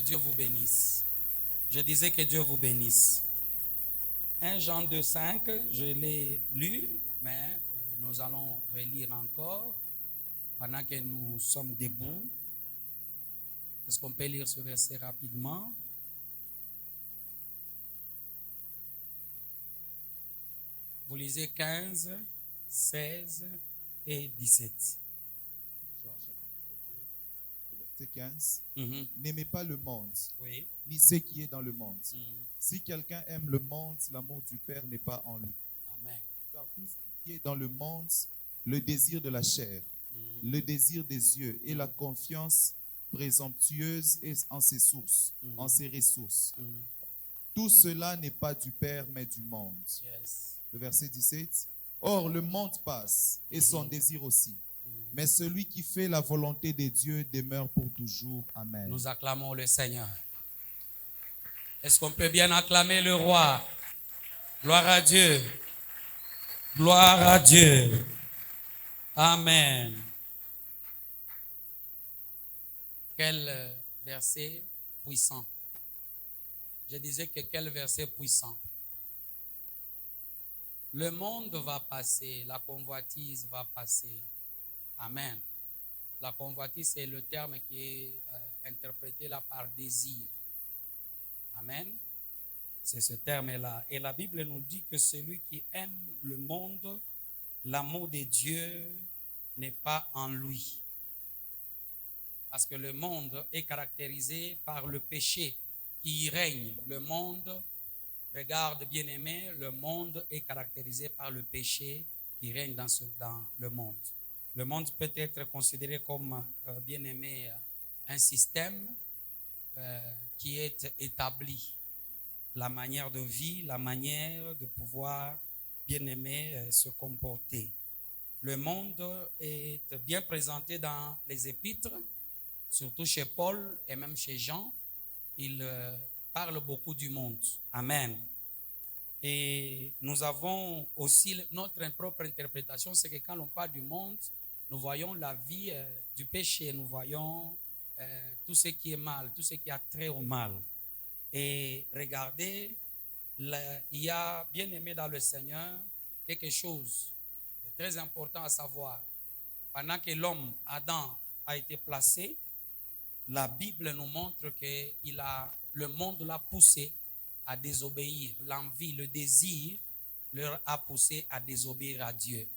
Dieu vous bénisse. Je disais que Dieu vous bénisse. 1 Jean 2, 5, je l'ai lu, mais nous allons relire encore pendant que nous sommes debout. Est-ce qu'on peut lire ce verset rapidement? Vous lisez 15, 16 et 17. Jean chapitre 2, verset 15. Mhm. N'aimez pas le monde, Oui. ni ce qui est dans le monde. Mhm. Si quelqu'un aime le monde, l'amour du Père n'est pas en lui. Amen. Car tout ce qui est dans le monde, le désir de la chair, Mhm. le désir des yeux et la confiance présomptueuse est en ses sources, en ses ressources. Mhm. Tout cela n'est pas du Père, mais du monde. Yes. Le verset 17. Or, le monde passe et son désir aussi. Mais celui qui fait la volonté de Dieu demeure pour toujours. Amen. Nous acclamons le Seigneur. Est-ce qu'on peut bien acclamer le roi? Gloire à Dieu. Gloire à Dieu. Amen. Quel verset puissant. Je disais que quel verset puissant. Le monde va passer, la convoitise va passer. Amen. La convoitise, c'est le terme qui est interprété là par désir. Amen. C'est ce terme-là. Et la Bible nous dit que celui qui aime le monde, l'amour de Dieu n'est pas en lui. Parce que le monde est caractérisé par le péché qui y règne. Le monde, regarde bien aimé, le monde est caractérisé par le péché qui règne dans le monde. Le monde peut être considéré comme, bien aimé, un système qui est établi. La manière de vie, la manière de pouvoir, bien aimé, se comporter. Le monde est bien présenté dans les épîtres, surtout chez Paul et même chez Jean. Il parle beaucoup du monde. Amen. Et nous avons aussi notre propre interprétation, c'est que quand on parle du monde, nous voyons la vie du péché, nous voyons tout ce qui est mal, tout ce qui a trait au mal. Et regardez, il y a bien aimé dans le Seigneur quelque chose de très important à savoir. Pendant que l'homme, Adam, a été placé, la Bible nous montre que le monde l'a poussé à désobéir. L'envie, le désir leur a poussé à désobéir à Dieu.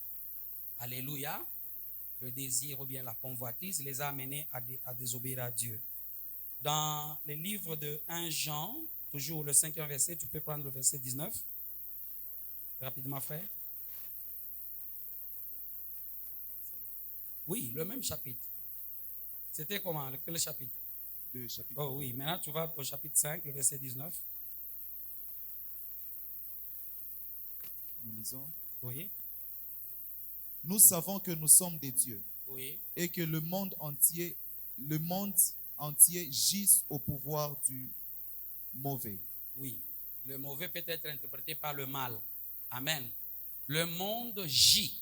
Alléluia. Le désir ou bien la convoitise les a amenés à désobéir à Dieu. Dans le livre de 1 Jean, toujours le 5e verset, tu peux prendre le verset 19. Rapidement, frère. Oui, le même chapitre. C'était comment? Quel chapitre? 2, chapitre Oh oui, maintenant tu vas au chapitre 5, le verset 19. Nous lisons. Oui, Nous savons que nous sommes des dieux oui, et que le monde entier gisse au pouvoir du mauvais. oui. Le mauvais peut être interprété par le mal. Amen. Le monde gît,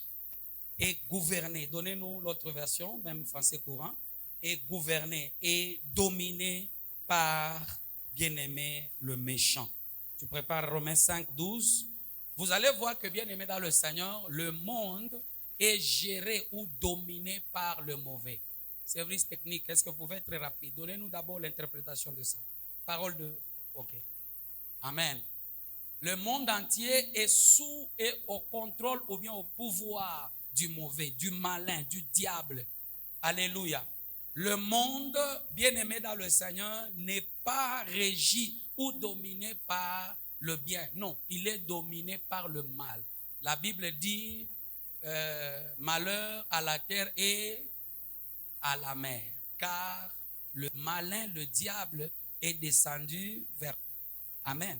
est gouverné. Donnez-nous l'autre version, même français courant. Est gouverné, est dominé par, bien-aimé, le méchant. Tu prépares Romains 5, 12. Vous allez voir que, bien-aimé dans le Seigneur, le monde est géré ou dominé par le mauvais. Service technique, est-ce que vous pouvez être très rapide? Donnez-nous d'abord l'interprétation de ça. Parole de... Ok. Amen. Le monde entier est au contrôle ou bien au pouvoir du mauvais, du malin, du diable. Alléluia. Le monde, bien-aimé dans le Seigneur, n'est pas régi ou dominé par le bien. Non, il est dominé par le mal. La Bible dit malheur à la terre et à la mer, car le malin, le diable, est descendu vers... Amen.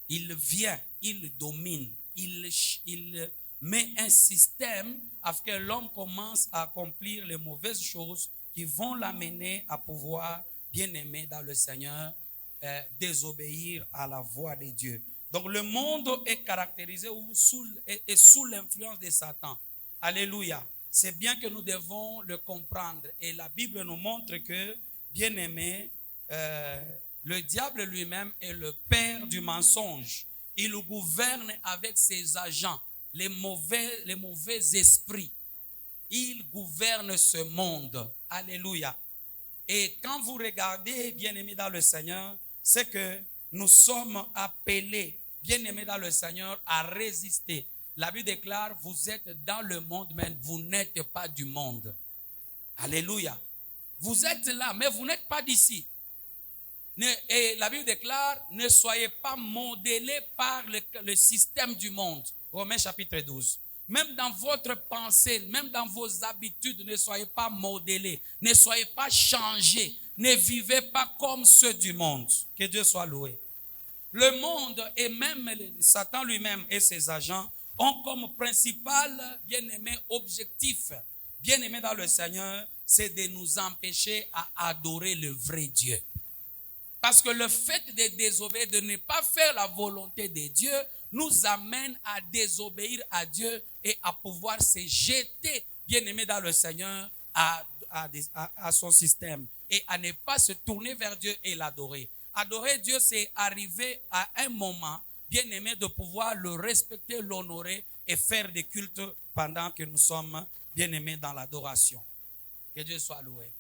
Il vient, il domine, il met un système afin que l'homme commence à accomplir les mauvaises choses qui vont l'amener à pouvoir, bien aimer dans le Seigneur, désobéir à la voix de Dieu. Donc le monde est caractérisé sous l'influence de Satan. Alléluia. C'est bien que nous devons le comprendre. Et la Bible nous montre que, bien aimé, le diable lui-même est le père du mensonge. Il gouverne avec ses agents, les mauvais esprits. Il gouverne ce monde. Alléluia. Et quand vous regardez, bien-aimés dans le Seigneur, c'est que nous sommes appelés, bien-aimés dans le Seigneur, à résister. La Bible déclare, vous êtes dans le monde, mais vous n'êtes pas du monde. Alléluia. Vous êtes là, mais vous n'êtes pas d'ici. Et la Bible déclare, ne soyez pas modélés par le système du monde. Romains chapitre 12. Même dans votre pensée, même dans vos habitudes, ne soyez pas modélés. Ne soyez pas changés. Ne vivez pas comme ceux du monde. Que Dieu soit loué. Le monde et même Satan lui-même et ses agents ont comme principal, bien-aimé, objectif, bien-aimé dans le Seigneur, c'est de nous empêcher à adorer le vrai Dieu. Parce que le fait de désobéir, de ne pas faire la volonté de Dieu, nous amène à désobéir à Dieu et à pouvoir se jeter, bien-aimé dans le Seigneur, à son système et à ne pas se tourner vers Dieu et l'adorer. Adorer Dieu, c'est arriver à un moment, bien-aimé, de pouvoir le respecter, l'honorer et faire des cultes pendant que nous sommes, bien-aimés, dans l'adoration. Que Dieu soit loué.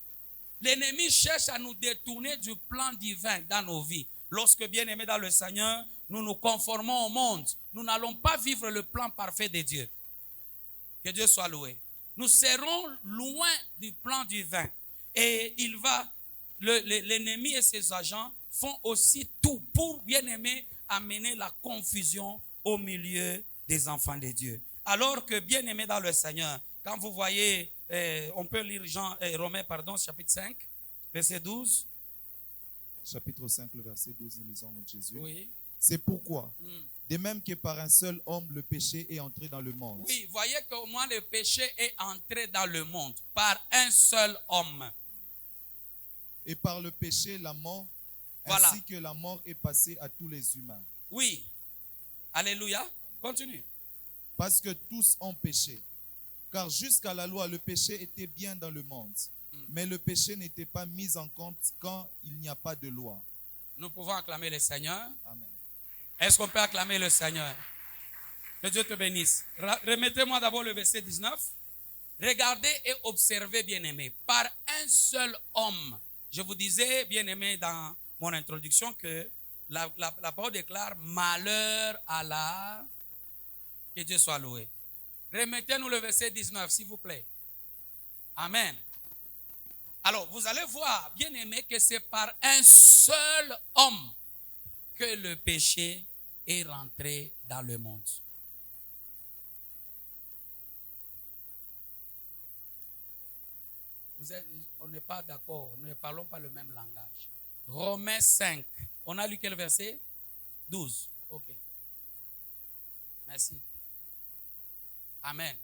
L'ennemi cherche à nous détourner du plan divin dans nos vies. Lorsque, bien-aimés dans le Seigneur, nous nous conformons au monde, nous n'allons pas vivre le plan parfait de Dieu. Que Dieu soit loué. Nous serons loin du plan divin. Et l'ennemi et ses agents font aussi tout pour, bien-aimés, amener la confusion au milieu des enfants de Dieu. Alors que, bien-aimés dans le Seigneur, quand vous voyez, on peut lire Romains, chapitre 5, verset 12. Chapitre 5, le verset 12, nous lisons notre Jésus. Oui. C'est pourquoi, de même que par un seul homme, le péché est entré dans le monde. Oui, voyez qu'au moins le péché est entré dans le monde par un seul homme. Et par le péché, la mort, voilà. Ainsi que la mort est passée à tous les humains. Oui. Alléluia. Continue. Parce que tous ont péché. Car jusqu'à la loi, le péché était bien dans le monde. Mais le péché n'était pas mis en compte quand il n'y a pas de loi. Nous pouvons acclamer le Seigneur. Amen. Est-ce qu'on peut acclamer le Seigneur? Que Dieu te bénisse. Remettez-moi d'abord le verset 19. Regardez et observez, bien-aimés, par un seul homme. Je vous disais, bien-aimés, dans mon introduction, que la parole déclare malheur à la... Que Dieu soit loué. Remettez-nous le verset 19, s'il vous plaît. Amen. Alors, vous allez voir, bien-aimés, que c'est par un seul homme que le péché est rentré dans le monde. On n'est pas d'accord, nous ne parlons pas le même langage. Romains 5, on a lu quel verset? 12. Ok. Merci. Amen.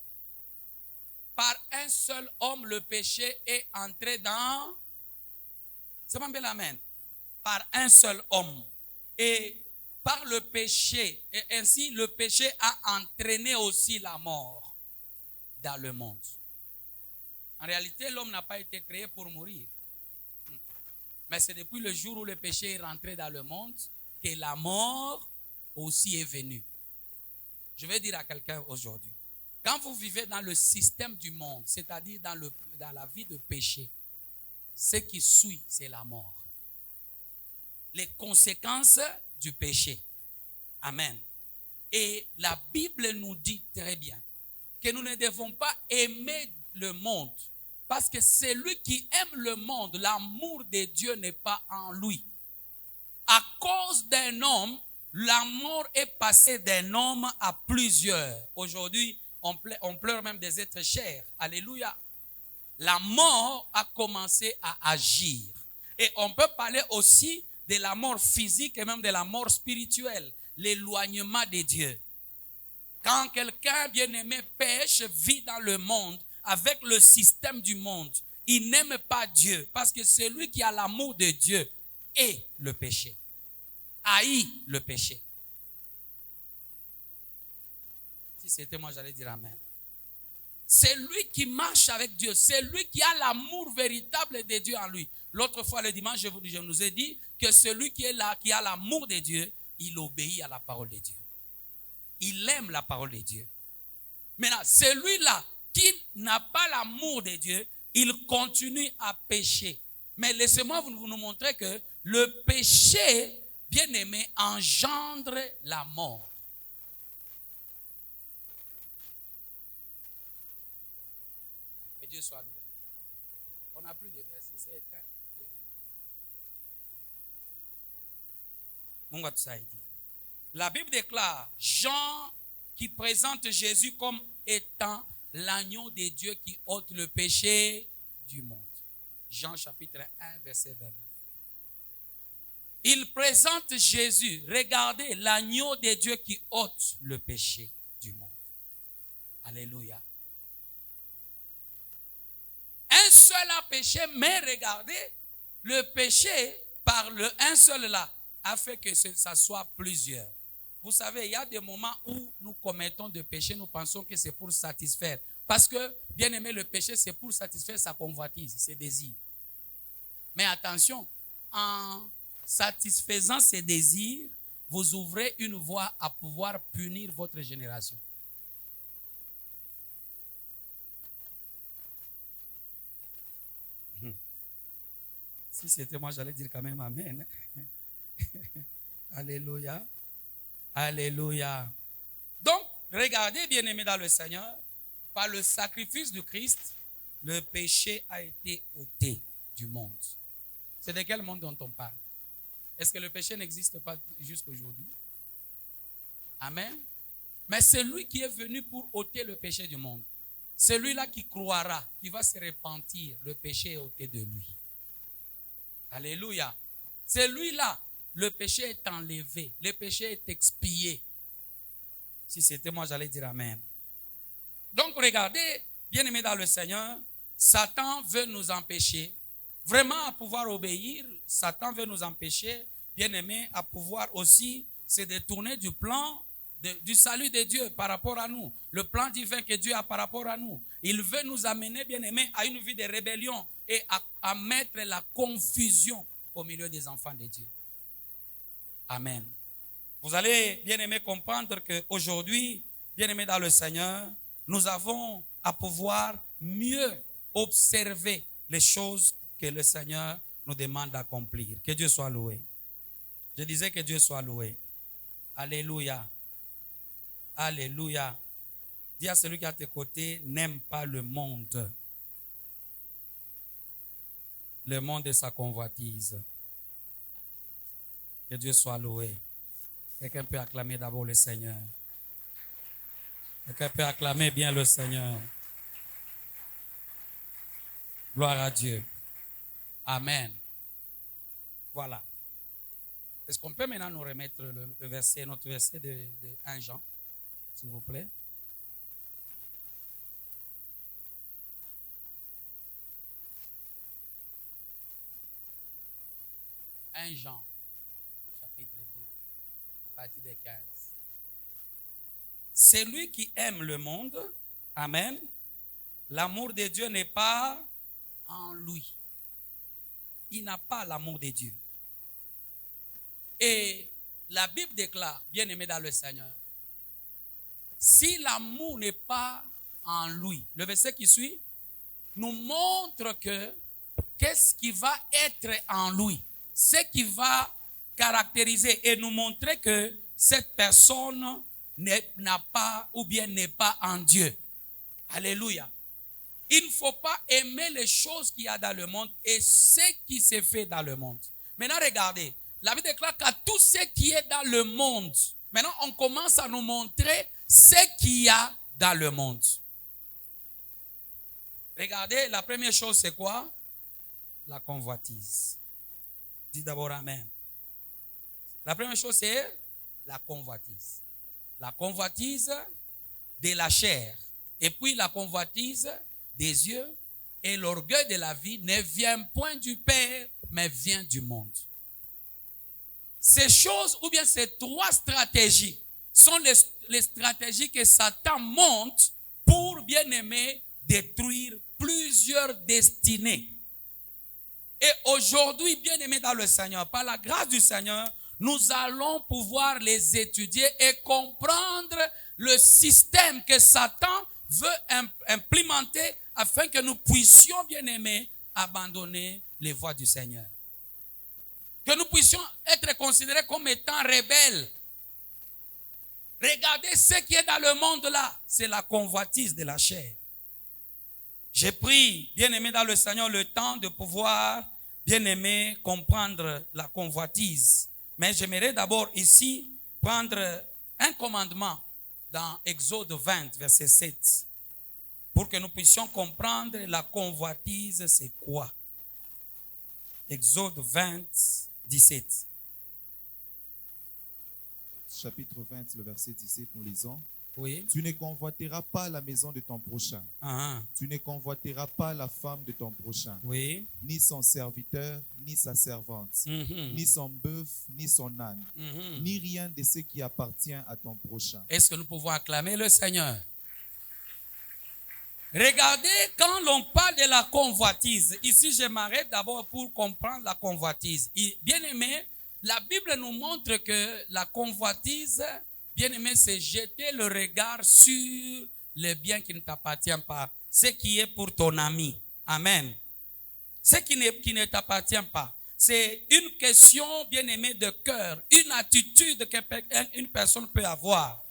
Par un seul homme, le péché est entré dans... C'est pas bien l'amen. Par un seul homme. Et par le péché, et ainsi le péché a entraîné aussi la mort dans le monde. En réalité, l'homme n'a pas été créé pour mourir. Mais c'est depuis le jour où le péché est rentré dans le monde que la mort aussi est venue. Je vais dire à quelqu'un aujourd'hui, quand vous vivez dans le système du monde, c'est-à-dire dans la vie de péché, ce qui suit, c'est la mort. Les conséquences du péché. Amen. Et la Bible nous dit très bien que nous ne devons pas aimer le monde. Parce que celui qui aime le monde, l'amour de Dieu n'est pas en lui. À cause d'un homme, l'amour est passé d'un homme à plusieurs. Aujourd'hui, on pleure même des êtres chers. Alléluia. La mort a commencé à agir. Et on peut parler aussi de la mort physique et même de la mort spirituelle. L'éloignement de Dieu. Quand quelqu'un bien-aimé pêche, vit dans le monde, avec le système du monde, il n'aime pas Dieu. Parce que celui qui a l'amour de Dieu est le péché. Haït le péché. Si c'était moi, j'allais dire amen. c'est lui qui marche avec Dieu. C'est lui qui a l'amour véritable de Dieu en lui. L'autre fois, le dimanche, je vous ai dit que celui qui est là, qui a l'amour de Dieu, il obéit à la parole de Dieu. Il aime la parole de Dieu. Maintenant, celui-là qui n'a pas l'amour de Dieu, il continue à pécher. Mais laissez-moi vous nous montrer que le péché, bien aimé, engendre la mort. Que Dieu soit loué. On n'a plus de versets, c'est éteint, bien aimé. La Bible déclare, Jean qui présente Jésus comme étant l'agneau de Dieu qui ôte le péché du monde. Jean chapitre 1, verset 29. Il présente Jésus, regardez, l'agneau de Dieu qui ôte le péché du monde. Alléluia. Un seul a péché, mais regardez, le péché par le un seul là a fait que ça soit plusieurs. Vous savez, il y a des moments où nous commettons des péchés, nous pensons que c'est pour satisfaire. Parce que, bien aimé, le péché, c'est pour satisfaire sa convoitise, ses désirs. Mais attention, en satisfaisant ses désirs, vous ouvrez une voie à pouvoir punir votre génération. Si c'était moi, j'allais dire quand même Amen. Alléluia. Alléluia. Donc, regardez, bien-aimés dans le Seigneur, par le sacrifice du Christ, le péché a été ôté du monde. C'est de quel monde dont on parle? Est-ce que le péché n'existe pas jusqu'aujourd'hui? Amen. Mais c'est lui qui est venu pour ôter le péché du monde. Celui-là qui croira, qui va se repentir, le péché est ôté de lui. Alléluia. Celui-là, le péché est enlevé, le péché est expié. Si c'était moi, j'allais dire Amen. Donc, regardez, bien-aimés dans le Seigneur, Satan veut nous empêcher, vraiment à pouvoir obéir. Satan veut nous empêcher, bien-aimés, à pouvoir aussi se détourner du plan du salut de Dieu par rapport à nous. Le plan divin que Dieu a par rapport à nous. Il veut nous amener, bien-aimés, à une vie de rébellion et à mettre la confusion au milieu des enfants de Dieu. Amen. Vous allez, bien-aimés, comprendre qu'aujourd'hui, bien-aimés dans le Seigneur, nous avons à pouvoir mieux observer les choses que le Seigneur nous demande d'accomplir. Que Dieu soit loué. Je disais que Dieu soit loué. Alléluia. Alléluia. Dis à celui qui est à tes côtés, n'aime pas le monde. Le monde et sa convoitise. Que Dieu soit loué. Quelqu'un peut acclamer d'abord le Seigneur. Quelqu'un peut acclamer bien le Seigneur. Gloire à Dieu. Amen. Voilà. Est-ce qu'on peut maintenant nous remettre le verset, notre verset de 1 Jean, s'il vous plaît? « 1 Jean, chapitre 2, à partir de 15. Celui qui aime le monde, amen, l'amour de Dieu n'est pas en lui. Il n'a pas l'amour de Dieu. Et la Bible déclare, bien aimé dans le Seigneur, si l'amour n'est pas en lui, le verset qui suit nous montre que qu'est-ce qui va être en lui, ce qui va caractériser et nous montrer que cette personne n'a pas ou bien n'est pas en Dieu. Alléluia. Il ne faut pas aimer les choses qu'il y a dans le monde et ce qui se fait dans le monde. Maintenant, regardez. La Bible déclare qu'à tout ce qui est dans le monde, maintenant on commence à nous montrer ce qu'il y a dans le monde. Regardez, la première chose c'est quoi? La convoitise. Dis d'abord Amen. La première chose c'est la convoitise. La convoitise de la chair. Et puis la convoitise des yeux et l'orgueil de la vie ne vient point du Père, mais vient du monde. Ces choses, ou bien ces trois stratégies, sont les stratégies que Satan monte pour bien-aimés, détruire plusieurs destinées. Et aujourd'hui, bien-aimés dans le Seigneur, par la grâce du Seigneur, nous allons pouvoir les étudier et comprendre le système que Satan veut implémenter afin que nous puissions, bien-aimés, abandonner les voies du Seigneur. Que nous puissions être considérés comme étant rebelles. Regardez ce qui est dans le monde là, c'est la convoitise de la chair. J'ai pris, bien-aimé dans le Seigneur, le temps de pouvoir, bien-aimé, comprendre la convoitise. Mais j'aimerais d'abord ici prendre un commandement dans Exode 20, verset 7, pour que nous puissions comprendre la convoitise, c'est quoi. Exode 20, 17. Chapitre 20, le verset 17, nous lisons. Oui. Tu ne convoiteras pas la maison de ton prochain. Tu ne convoiteras pas la femme de ton prochain. Oui. Ni son serviteur, ni sa servante, ni son bœuf, ni son âne, ni rien de ce qui appartient à ton prochain. Est-ce que nous pouvons acclamer le Seigneur? Regardez, quand l'on parle de la convoitise, ici je m'arrête d'abord pour comprendre la convoitise. Bien aimé, la Bible nous montre que la convoitise, bien aimé, c'est jeter le regard sur le bien qui ne t'appartient pas, ce qui est pour ton ami. Amen. Ce qui ne t'appartient pas. C'est une question, bien aimé, de cœur, une attitude qu'une personne peut avoir.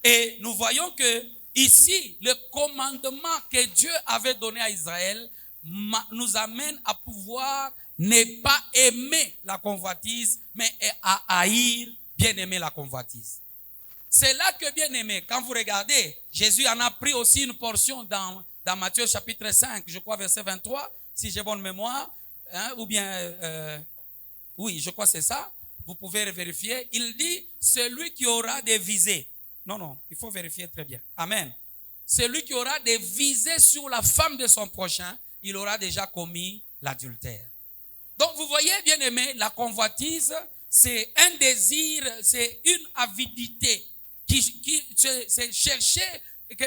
Et nous voyons que ici, le commandement que Dieu avait donné à Israël nous amène à pouvoir ne pas aimer la convoitise, mais à haïr, bien aimer la convoitise. C'est là que, bien aimé, quand vous regardez, Jésus en a pris aussi une portion dans Matthieu chapitre 5, je crois verset 23, si j'ai bonne mémoire, hein, ou bien, oui, je crois que c'est ça, vous pouvez vérifier. Il dit, celui qui aura des visées. Non, il faut vérifier très bien. Amen. Celui qui aura des visées sur la femme de son prochain, il aura déjà commis l'adultère. Donc vous voyez, bien aimé, la convoitise, c'est un désir, c'est une avidité. C'est chercher,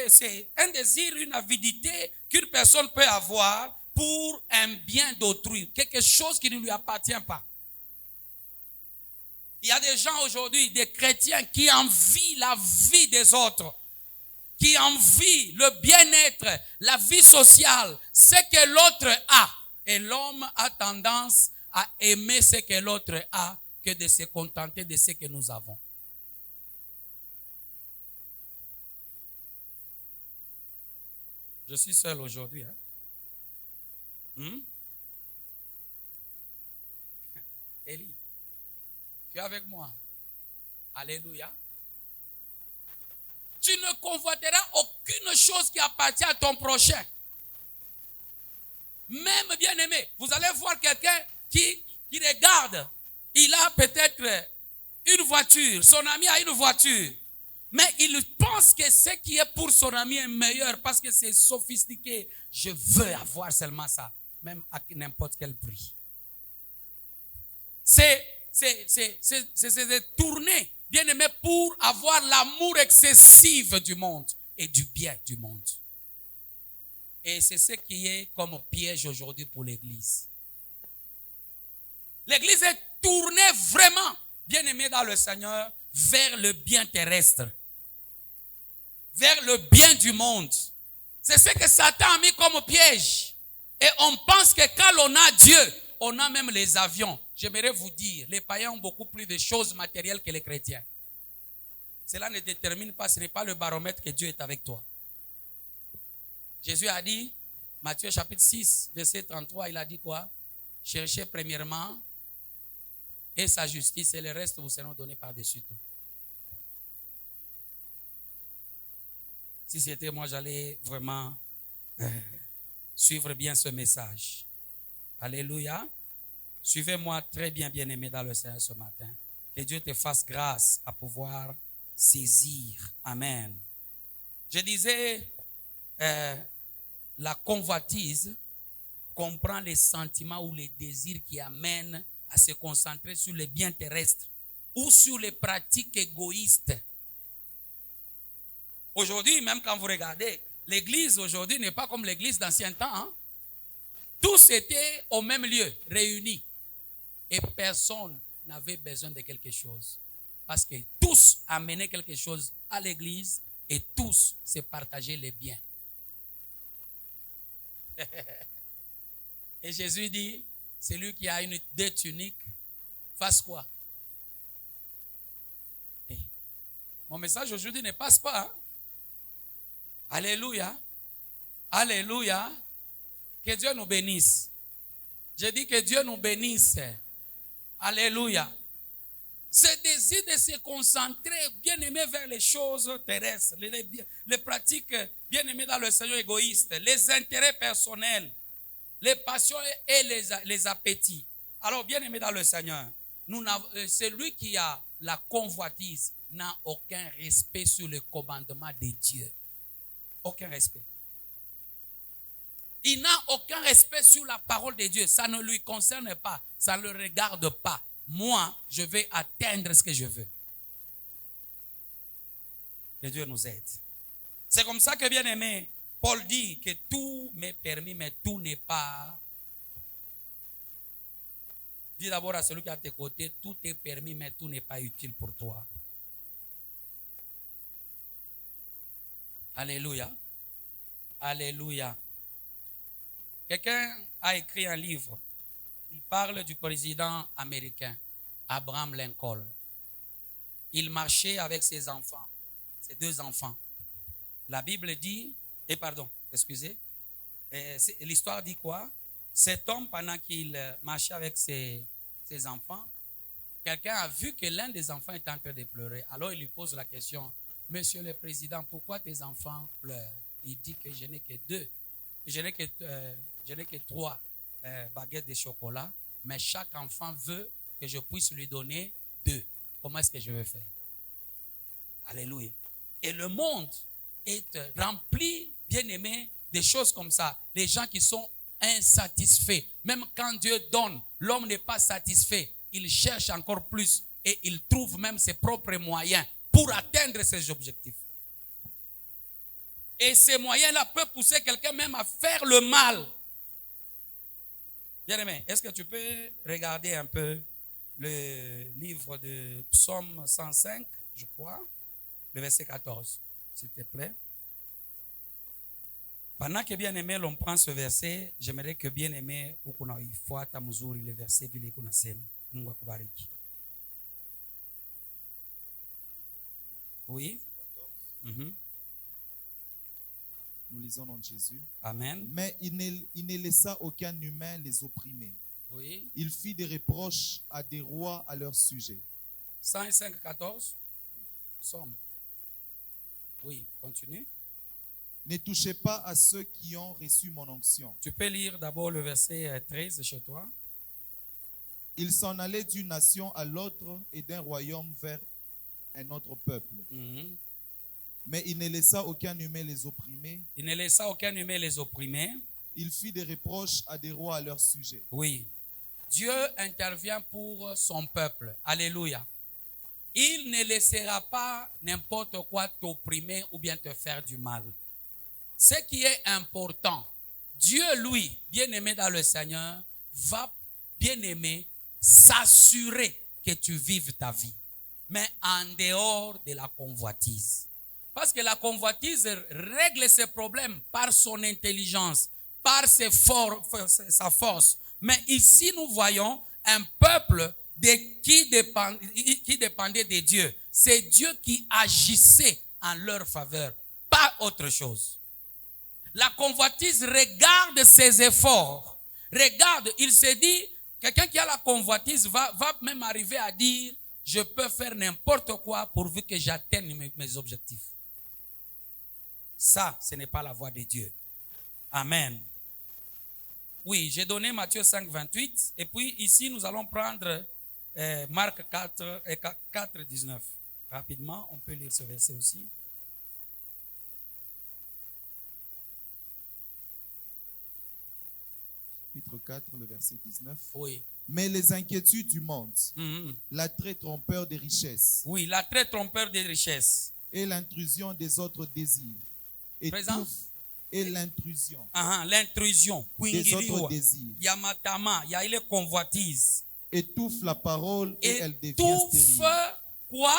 c'est un désir, une avidité qu'une personne peut avoir pour un bien d'autrui, quelque chose qui ne lui appartient pas. Il y a des gens aujourd'hui, des chrétiens, qui envient la vie des autres, qui envient le bien-être, la vie sociale, ce que l'autre a. Et l'homme a tendance à aimer ce que l'autre a que de se contenter de ce que nous avons. Je suis seul aujourd'hui. Élie, tu es avec moi? Alléluia. Tu ne convoiteras aucune chose qui appartient à ton prochain. Même bien aimé, vous allez voir quelqu'un qui regarde. Il a peut-être une voiture, son ami a une voiture. Mais il pense que ce qui est pour son ami est meilleur parce que c'est sophistiqué. Je veux avoir seulement ça, même à n'importe quel prix. C'est tourner, bien aimé, pour avoir l'amour excessif du monde et du bien du monde. Et c'est ce qui est comme piège aujourd'hui pour l'Église. L'Église est tournée vraiment, bien aimé dans le Seigneur, vers le bien terrestre, vers le bien du monde. C'est ce que Satan a mis comme piège. Et on pense que quand on a Dieu, on a même les avions. J'aimerais vous dire, les païens ont beaucoup plus de choses matérielles que les chrétiens. Cela ne détermine pas, ce n'est pas le baromètre que Dieu est avec toi. Jésus a dit, Matthieu chapitre 6, verset 33, il a dit quoi? Cherchez premièrement et sa justice et le reste vous seront donnés par-dessus tout. Si c'était moi, j'allais vraiment suivre bien ce message. Alléluia. Suivez-moi très bien, bien-aimé dans le Seigneur ce matin. Que Dieu te fasse grâce à pouvoir saisir. Amen. Je disais, la convoitise comprend les sentiments ou les désirs qui amènent à se concentrer sur les biens terrestres ou sur les pratiques égoïstes. Aujourd'hui, même quand vous regardez, l'église aujourd'hui n'est pas comme l'église d'ancien temps. Hein. Tous étaient au même lieu, réunis. Et personne n'avait besoin de quelque chose. Parce que tous amenaient quelque chose à l'église et tous se partageaient les biens. Et Jésus dit, celui qui a une dette unique, fasse quoi? Et mon message aujourd'hui ne passe pas. Hein? Alléluia. Alléluia. Que Dieu nous bénisse. Je dis que Dieu nous bénisse. Alléluia. Ce désir de se concentrer, bien aimé, vers les choses terrestres, les pratiques bien aimées dans le Seigneur égoïste, les intérêts personnels, les passions et les appétits. Alors, bien aimé dans le Seigneur, celui qui a la convoitise n'a aucun respect sur le commandement de Dieu. Aucun respect. Il n'a aucun respect sur la parole de Dieu. Ça ne lui concerne pas. Ça ne le regarde pas. Moi, je vais atteindre ce que je veux. Que Dieu nous aide. C'est comme ça que, bien aimé, Paul dit que tout m'est permis, mais tout n'est pas. Dis d'abord à celui qui est à tes côtés, tout est permis, mais tout n'est pas utile pour toi. Alléluia. Alléluia. Quelqu'un a écrit un livre. Il parle du président américain, Abraham Lincoln. Il marchait avec ses enfants, ses 2 enfants. La Bible dit, l'histoire dit quoi? Cet homme, pendant qu'il marchait avec ses enfants, quelqu'un a vu que l'un des enfants est en train de pleurer. Alors il lui pose la question, Monsieur le Président, pourquoi tes enfants pleurent? Il dit que je n'ai que 2. Je n'ai que 3 baguettes de chocolat, mais chaque enfant veut que je puisse lui donner 2. Comment est-ce que je vais faire? Alléluia. Et le monde est rempli, bien aimé, des choses comme ça. Les gens qui sont insatisfaits. Même quand Dieu donne, l'homme n'est pas satisfait. Il cherche encore plus et il trouve même ses propres moyens pour atteindre ses objectifs. Et ces moyens-là peuvent pousser quelqu'un même à faire le mal. Bien aimé, est-ce que tu peux regarder un peu le livre de Psaume 105, je crois, le verset 14, s'il te plaît. Pendant que bien aimé, l'on prend ce verset, j'aimerais que bien aimé, ukuna ifuata mzuri le verset vile kunasema. Mungu akubariki. Oui. Nous lisons dans Jésus. Amen. Mais il ne laissa aucun humain les opprimer. Oui. Il fit des reproches à des rois à leur sujet. 105, 14. Somme. Oui, continue. Ne touchez pas à ceux qui ont reçu mon onction. Tu peux lire d'abord le verset 13 chez toi. Il s'en allait d'une nation à l'autre et d'un royaume vers un autre peuple. Mais il ne laissa aucun humain les opprimer. Il ne laissa aucun humain les opprimer. Il fit des reproches à des rois à leur sujet. Oui. Dieu intervient pour son peuple. Alléluia. Il ne laissera pas n'importe quoi t'opprimer ou bien te faire du mal. Ce qui est important, Dieu, lui, bien-aimé dans le Seigneur, va, bien-aimé, s'assurer que tu vives ta vie. Mais en dehors de la convoitise. Parce que la convoitise règle ses problèmes par son intelligence, par sa force. Mais ici, nous voyons un peuple qui dépendait de Dieu. C'est Dieu qui agissait en leur faveur, pas autre chose. La convoitise regarde ses efforts. Regarde, il se dit, quelqu'un qui a la convoitise va même arriver à dire, je peux faire n'importe quoi pourvu que j'atteigne mes objectifs. Ça, ce n'est pas la voie de Dieu. Amen. Oui, j'ai donné Matthieu 5, 28. Et puis ici, nous allons prendre Marc 4, 19. Rapidement, on peut lire ce verset aussi. Chapitre 4, le verset 19. Oui. Mais les inquiétudes du monde, l'attrait trompeur des richesses. Oui, l'attrait trompeur des richesses. Et l'intrusion des autres désirs. et l'intrusion l'intrusion, des autres désirs yamatama, ya ile convoitise, étouffe la parole et elle devient étouffe stérile. quoi?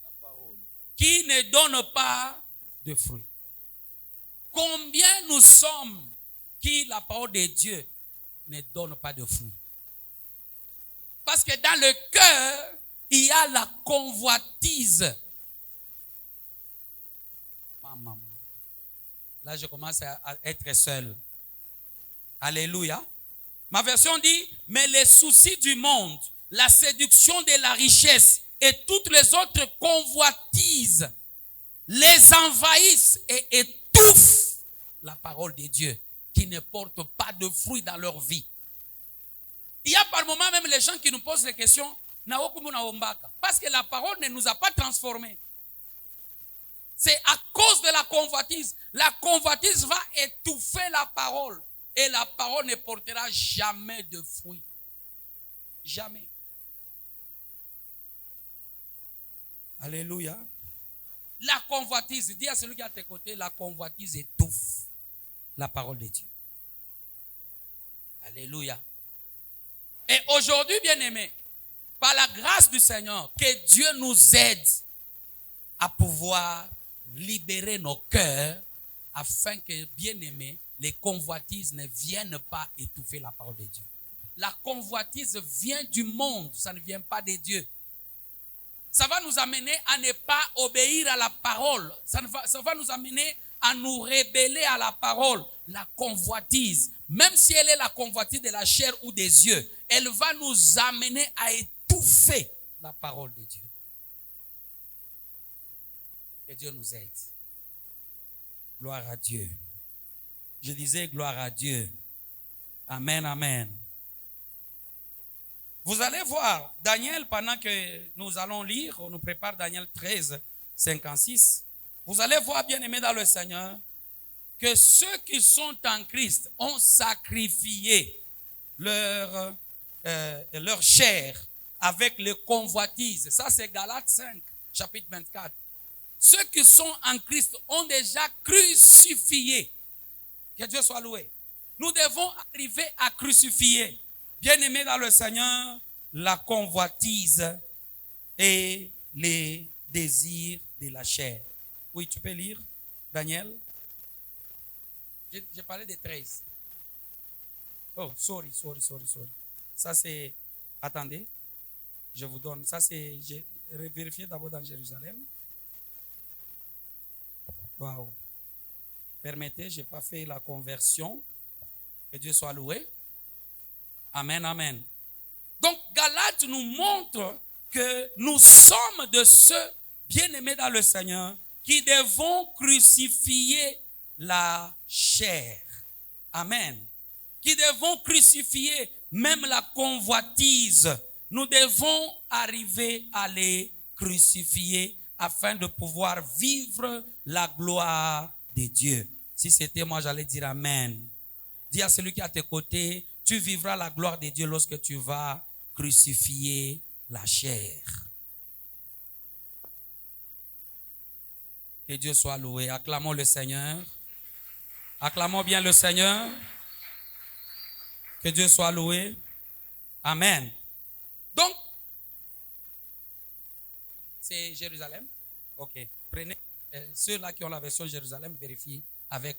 La parole. Qui ne donne pas de fruits. Combien nous sommes qui la parole de Dieu ne donne pas de fruits? Parce que dans le cœur, il y a la convoitise. Maman. Là, je commence à être seul. Alléluia. Ma version dit, mais les soucis du monde, la séduction de la richesse et toutes les autres convoitises les envahissent et étouffent la parole de Dieu qui ne porte pas de fruits dans leur vie. Il y a par moments même les gens qui nous posent des questions, parce que la parole ne nous a pas transformés. C'est à cause de la convoitise. La convoitise va étouffer la parole. Et la parole ne portera jamais de fruits. Jamais. Alléluia. La convoitise, dis à celui qui est à tes côtés, la convoitise étouffe la parole de Dieu. Alléluia. Et aujourd'hui, bien-aimés, par la grâce du Seigneur, que Dieu nous aide à pouvoir libérer nos cœurs afin que, bien-aimés, les convoitises ne viennent pas étouffer la parole de Dieu. La convoitise vient du monde, ça ne vient pas de Dieu. Ça va nous amener à ne pas obéir à la parole. Ça va nous amener à nous rébeller à la parole. La convoitise, même si elle est la convoitise de la chair ou des yeux, elle va nous amener à étouffer la parole de Dieu. Que Dieu nous aide. Gloire à Dieu. Je disais gloire à Dieu. Amen, amen. Vous allez voir, Daniel, pendant que nous allons lire, on nous prépare Daniel 13, 56. Vous allez voir, bien-aimés dans le Seigneur, que ceux qui sont en Christ ont sacrifié leur chair avec les convoitises. Ça, c'est Galates 5, chapitre 24. Ceux qui sont en Christ ont déjà crucifié. Que Dieu soit loué. Nous devons arriver à crucifier, bien-aimés dans le Seigneur, la convoitise et les désirs de la chair. Oui, tu peux lire, Daniel. J'ai parlé de 13. Oh, sorry. Ça c'est, attendez, je vous donne, ça c'est, j'ai vérifié d'abord dans Jérusalem. Waouh. Permettez, je n'ai pas fait la conversion. Que Dieu soit loué. Amen, amen. Donc, Galates nous montre que nous sommes de ceux bien-aimés dans le Seigneur qui devons crucifier la chair. Amen. Qui devons crucifier même la convoitise. Nous devons arriver à les crucifier afin de pouvoir vivre la gloire de Dieu. Si c'était moi, j'allais dire amen. Dis à celui qui est à tes côtés, tu vivras la gloire de Dieu lorsque tu vas crucifier la chair. Que Dieu soit loué. Acclamons le Seigneur. Acclamons bien le Seigneur. Que Dieu soit loué. Amen. Donc, c'est Jérusalem. Ok. Prenez ceux-là qui ont la version Jérusalem, vérifiez avec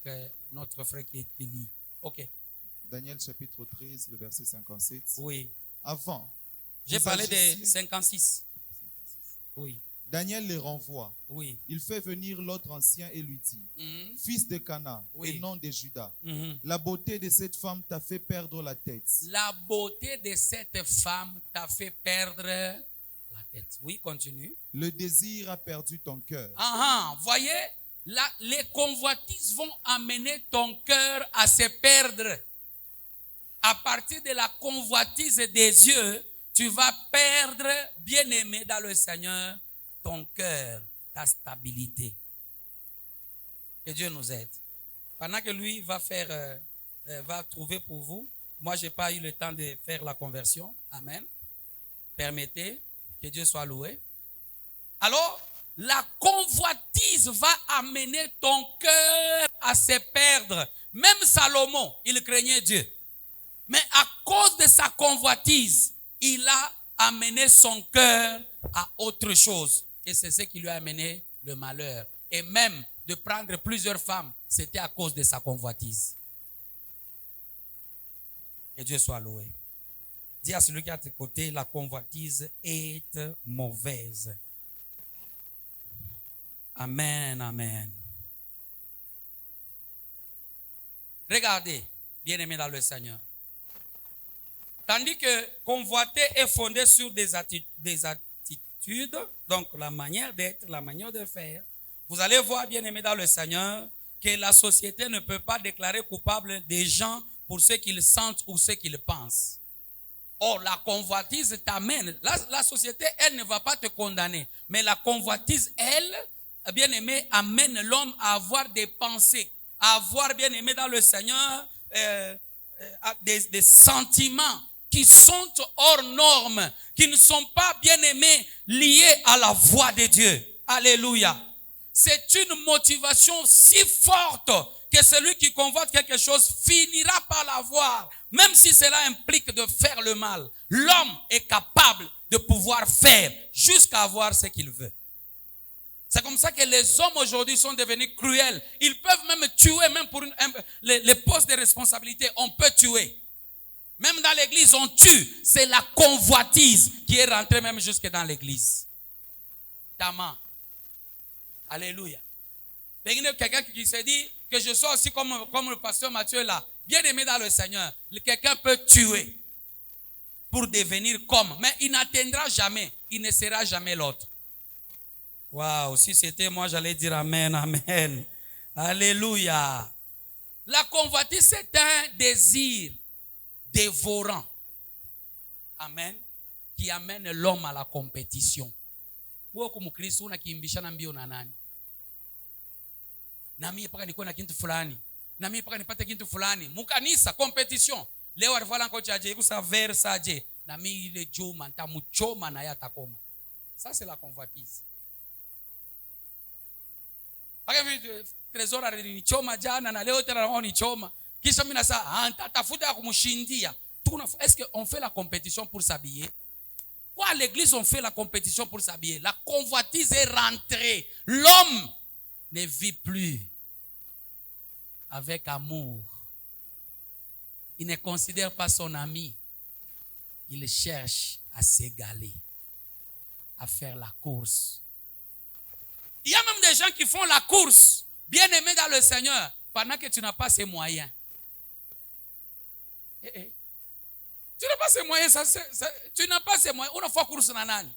notre frère qui lit. Ok. Daniel chapitre 13, le verset 57. Oui. Avant. J'ai parlé de 56. Oui. Daniel les renvoie. Oui. Il fait venir l'autre ancien et lui dit, fils de Cana et nom de Juda, la beauté de cette femme t'a fait perdre la tête. La beauté de cette femme t'a fait perdre la tête. Oui, continue. Le désir a perdu ton cœur. Voyez, les convoitises vont amener ton cœur à se perdre. À partir de la convoitise des yeux, tu vas perdre, bien-aimé dans le Seigneur, ton cœur, ta stabilité. Que Dieu nous aide. Pendant que lui va trouver pour vous, moi je n'ai pas eu le temps de faire la conversion. Amen. Permettez que Dieu soit loué. Alors, la convoitise convoitise va amener ton cœur à se perdre. Même Salomon, il craignait Dieu. Mais à cause de sa convoitise, il a amené son cœur à autre chose. Et c'est ce qui lui a amené le malheur. Et même de prendre plusieurs femmes, c'était à cause de sa convoitise. Que Dieu soit loué. Dis à celui qui est à tes côtés, la convoitise est mauvaise. Amen, amen. Regardez, bien-aimés dans le Seigneur. Tandis que convoiter est fondé sur des attitudes, donc la manière d'être, la manière de faire. Vous allez voir, bien-aimés dans le Seigneur, que la société ne peut pas déclarer coupable des gens pour ce qu'ils sentent ou ce qu'ils pensent. Or, la convoitise t'amène. La société, elle ne va pas te condamner. Mais la convoitise, elle, bien-aimé, amène l'homme à avoir des pensées, à avoir, bien-aimé dans le Seigneur, des sentiments qui sont hors normes, qui ne sont pas, bien-aimés, liés à la voix de Dieu. Alléluia. C'est une motivation si forte que celui qui convoite quelque chose finira par l'avoir, même si cela implique de faire le mal. L'homme est capable de pouvoir faire jusqu'à avoir ce qu'il veut. C'est comme ça que les hommes aujourd'hui sont devenus cruels. Ils peuvent même tuer, même pour les postes de responsabilité, on peut tuer. Même dans l'église, on tue. C'est la convoitise qui est rentrée même jusque dans l'église. Tama. Alléluia. Quelqu'un qui se dit que je sois aussi comme le pasteur Mathieu là, bien aimé dans le Seigneur. Quelqu'un peut tuer pour devenir comme, mais il n'atteindra jamais, il ne sera jamais l'autre. Waouh, si c'était moi, j'allais dire amen, amen. Alléluia. La convoitise, c'est un désir dévorant. Amen. Qui amène l'homme à la compétition. Nami paka nikuwe na kintu fulani. Nami paka nipate kintu fulani. Mukanisa competition. Leo alivala ngo chaje kusa versa je. Nami ile juma ntamuchoma na yata koma. Ça c'est la convoitise. Paka trésor alinichoma jana na leo tena naona nichoma. Kisha mimi nasa nitatafuta kumshindia. Est-ce qu'on fait la compétition pour s'habiller? Quoi, à l'église on fait la compétition pour s'habiller? La convoitise est rentrée. L'homme ne vit plus avec amour. Il ne considère pas son ami. Il cherche à s'égaler, à faire la course. Il y a même des gens qui font la course, bien aimés dans le Seigneur, pendant que tu n'as pas ces moyens. Tu n'as pas ces moyens, tu n'as pas ces moyens. On a fait la course nanani.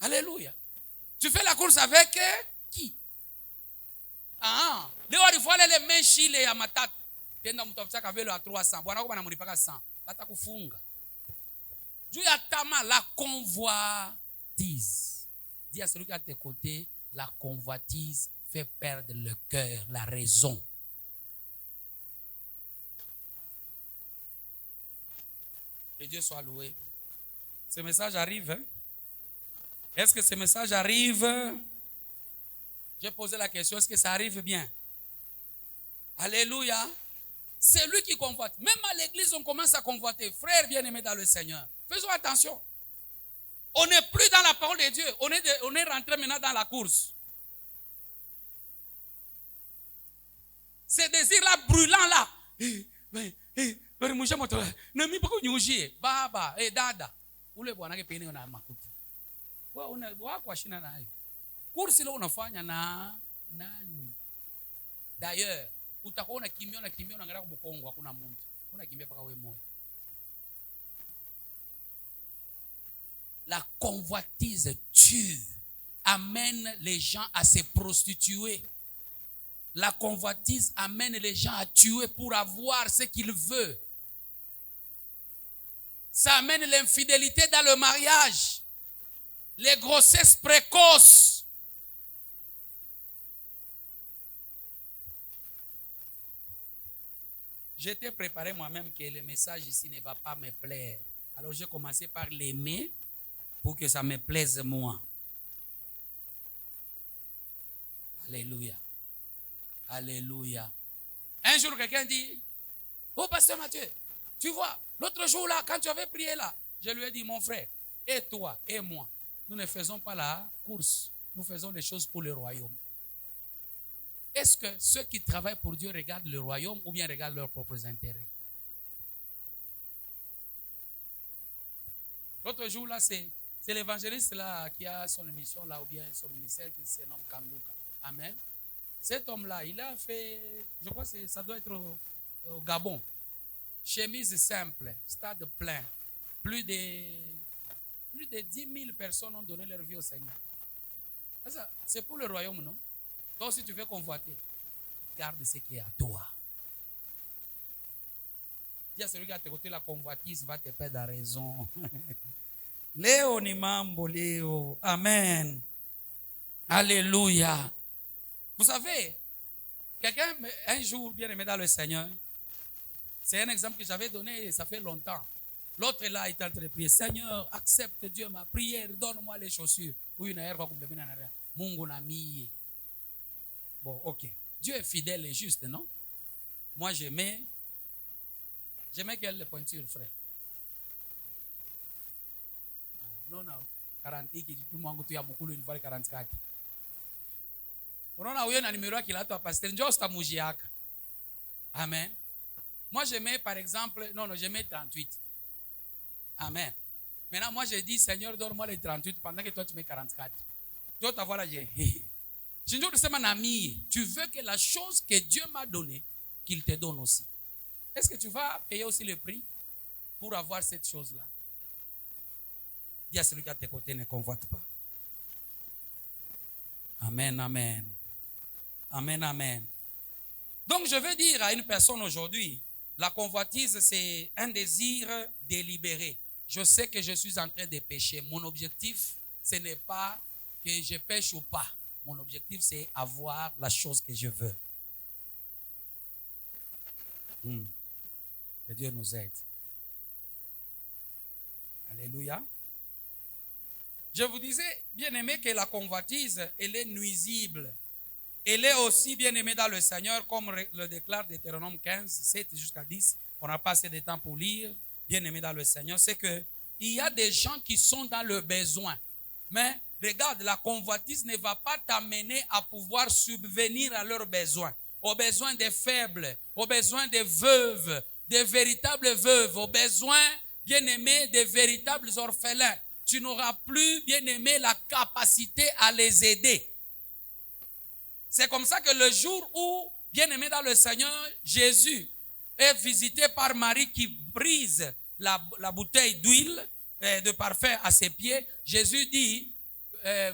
Alléluia. Tu fais la course avec qui? Leo alifuala ile meshi ile ya matatu. Tenda mtafuta kavelo ya 300. Bwana wako anamlipaka 100. Hata kufunga. Juu ya tama la convoitise. Dis à celui qui est à tes côtés, la convoitise fait perdre le cœur, la raison. Que Dieu soit loué. Ce message arrive, hein? Est-ce que ce message arrive? J'ai posé la question, est-ce que ça arrive bien? Alléluia. C'est lui qui convoite. Même à l'église, on commence à convoiter. Frères bien-aimés dans le Seigneur, faisons attention. On n'est plus dans la parole de Dieu. On est rentré maintenant dans la course. Ces désirs-là brûlants là. Baba, dada. Ule bwana ke pene na makuti. Wako ashina nayo. Kursi leo unafanya na nani? D'ailleurs, utakuwa unakimbia unaangalia kwa mkongo hakuna mtu. Unakimbia paka wewe moyo. La convoitise tue, amène les gens à se prostituer. La convoitise amène les gens à tuer pour avoir ce qu'ils veulent. Ça amène l'infidélité dans le mariage. Les grossesses précoces. J'étais préparé moi-même que le message ici ne va pas me plaire. Alors j'ai commencé par l'aimer pour que ça me plaise moi. Alléluia. Alléluia. Un jour, quelqu'un dit, oh, pasteur Mathieu, tu vois, l'autre jour là, quand tu avais prié là, je lui ai dit, mon frère, et toi, et moi, nous ne faisons pas la course. Nous faisons les choses pour le royaume. Est-ce que ceux qui travaillent pour Dieu regardent le royaume ou bien regardent leurs propres intérêts? L'autre jour là, c'est l'évangéliste là qui a son émission là ou bien son ministère qui se nomme Kanguka. Amen. Cet homme-là, il a fait, je crois que ça doit être au Gabon. Chemise simple, stade plein. Plus de 10 000 personnes ont donné leur vie au Seigneur. C'est pour le royaume, non? Toi aussi, tu veux convoiter. Garde ce qui est à toi. Dis à celui qui a à tes côtés, la convoitise va te perdre la raison. Léo ni mambo, Léo. Amen. Alléluia. Vous savez, quelqu'un, un jour, bien aimé dans le Seigneur, c'est un exemple que j'avais donné et ça fait longtemps. L'autre là est en train de prier. Seigneur, accepte Dieu ma prière, donne-moi les chaussures. Bon, ok. Dieu est fidèle et juste, non? Moi, j'aimais quelle pointure, frère? Non, 40, tout le monde a une fois 44. On a eu un numéro qui l'a toi, pasteur. Amen. Moi, j'aimais, par exemple, j'aimais 38. Amen. Maintenant, moi, j'ai dit, Seigneur, donne-moi les 38 pendant que toi, tu mets 44. Toi, ta voix là, j'ai. Je dis, mon ami, tu veux que la chose que Dieu m'a donnée, qu'il te donne aussi. Est-ce que tu vas payer aussi le prix pour avoir cette chose-là? Dis à celui qui est à tes côtés, ne convoite pas. Amen, amen. Amen, amen. Donc, je veux dire à une personne aujourd'hui, la convoitise, c'est un désir délibéré. Je sais que je suis en train de pécher. Mon objectif, ce n'est pas que je pêche ou pas. Mon objectif, c'est avoir la chose que je veux. Que Dieu nous aide. Alléluia. Je vous disais, bien aimé, que la convoitise, elle est nuisible. Elle est aussi bien aimée dans le Seigneur, comme le déclare Deutéronome 15, 7 jusqu'à 10. On n'a pas assez de temps pour lire. Bien aimé dans le Seigneur, c'est que il y a des gens qui sont dans le besoin. Mais regarde, la convoitise ne va pas t'amener à pouvoir subvenir à leurs besoins. Aux besoins des faibles, aux besoins des veuves, des véritables veuves, aux besoins, bien aimés, des véritables orphelins. Tu n'auras plus, bien aimé, la capacité à les aider. C'est comme ça que le jour où, bien aimé dans le Seigneur, Jésus est visité par Marie qui brise la bouteille d'huile, de parfum à ses pieds, Jésus dit,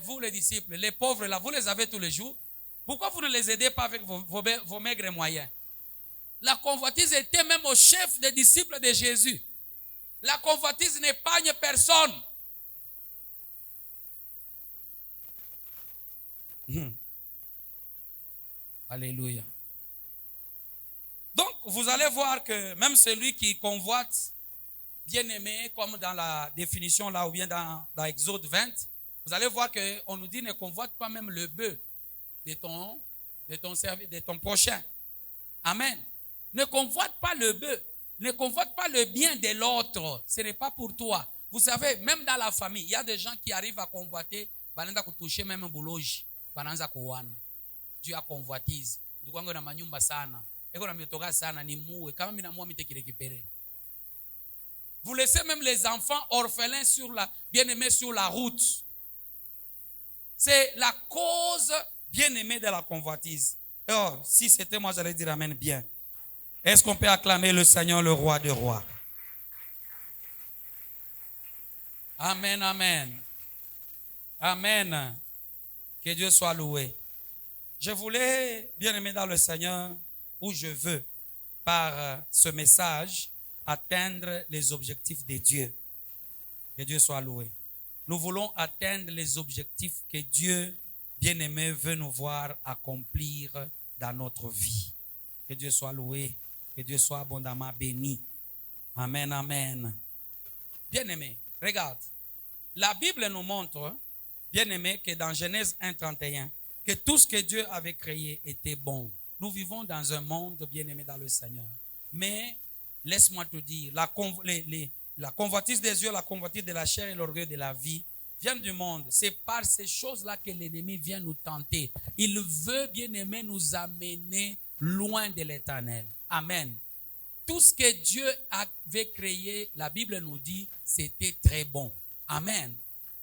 vous les disciples, les pauvres là, vous les avez tous les jours. Pourquoi vous ne les aidez pas avec vos maigres moyens? La convoitise était même au chef des disciples de Jésus. La convoitise n'épargne personne. Alléluia. Donc, vous allez voir que même celui qui convoite, bien aimé, comme dans la définition là, ou bien dans Exode 20, vous allez voir qu'on nous dit ne convoite pas même le bœuf de ton prochain. Amen. Ne convoite pas le bœuf. Ne convoite pas le bien de l'autre. Ce n'est pas pour toi. Vous savez, même dans la famille, il y a des gens qui arrivent à convoiter, bananza kutushe même un bouloji, bananza kuwana. Dieu a convoitise. Ndugu na manyumba sana. Eko na mitoka sana ni muwe. Kama mina muwa mite kirekipere. Vous laissez même les enfants orphelins bien-aimés sur la route. C'est la cause bien-aimée de la convoitise. Oh, si c'était moi, j'allais dire amen bien. Est-ce qu'on peut acclamer le Seigneur, le roi des rois? Amen, amen. Amen. Que Dieu soit loué. Je voulais, bien-aimé dans le Seigneur, où je veux, par ce message, atteindre les objectifs de Dieu. Que Dieu soit loué. Nous voulons atteindre les objectifs que Dieu, bien-aimé, veut nous voir accomplir dans notre vie. Que Dieu soit loué. Que Dieu soit abondamment béni. Amen, amen. Bien-aimé, regarde. La Bible nous montre, bien-aimé, que dans Genèse 1, 31, que tout ce que Dieu avait créé était bon. Nous vivons dans un monde bien-aimé dans le Seigneur. Mais, laisse-moi te dire, la convoitise des yeux, la convoitise de la chair et l'orgueil de la vie viennent du monde. C'est par ces choses-là que l'ennemi vient nous tenter. Il veut, bien-aimé, nous amener loin de l'Éternel. Amen. Tout ce que Dieu avait créé, la Bible nous dit, c'était très bon. Amen.